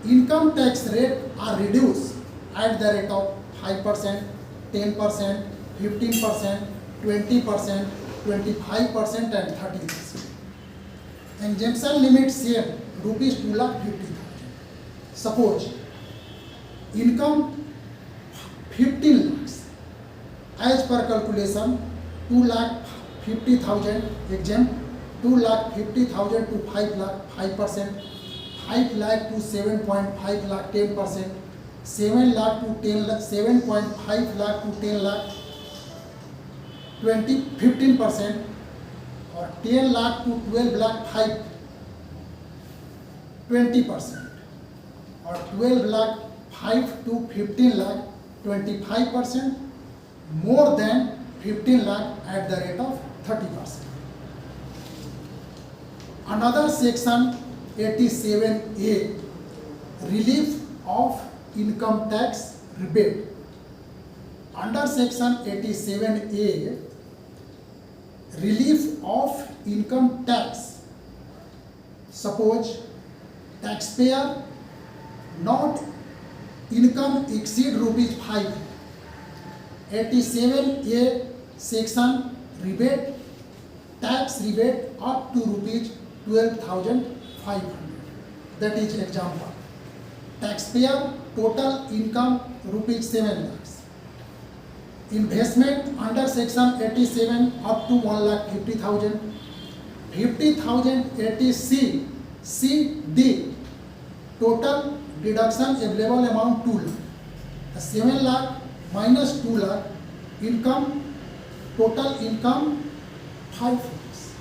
income tax rate are reduced at the rate of 5%, 10%, 15%, 20%, 25% and 30%. Exemption limit same rupees 2,50,000. Suppose income 15 lakhs, as per calculation 2,50,000 exempt, 2,50,000 to 5 lakh 5%, 5 lakh to 7.5 lakh 10%, 7 lakh to 10 lakh 7.5 lakh to 10 lakh 15%, or 10 lakh to 12 lakh 20%, or 12 lakh 5 to 15 lakh 25%, more than 15 lakh at the rate of 30%. Another section 87A, relief of income tax rebate. Under section 87A, relief of income tax. Suppose taxpayer not income exceed rupees 5. 87A section rebate, tax rebate up to rupees 12,500. That is example. Taxpayer total income rupees 7 lakhs. Investment under section 87 up to 1,50,000. 50,000 80C, C, D. Total deduction available amount 2 lakh. 7 lakh minus 2 lakh, income, total income 5 lakhs.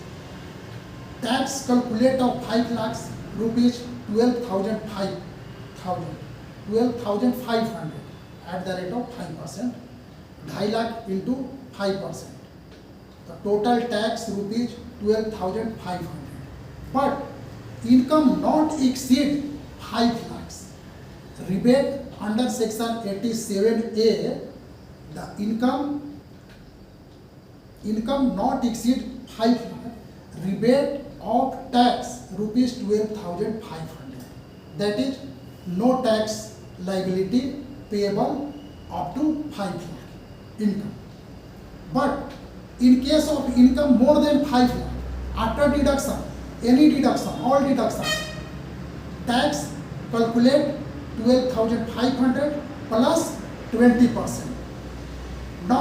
Tax calculate of 5 lakhs rupees 12,500 at the rate of 5%, 2.5 lakh into 5%. The total tax rupees 12,500. But income not exceed 5 lakhs. Rebate under section 87A, the income not exceed 5 lakh, rebate of tax rupees 12,500. That is no tax liability payable up to 5 lakh income. But in case of income more than 5 lakh, after deduction, any deduction, all deductions, tax calculate 12,500 plus 20%.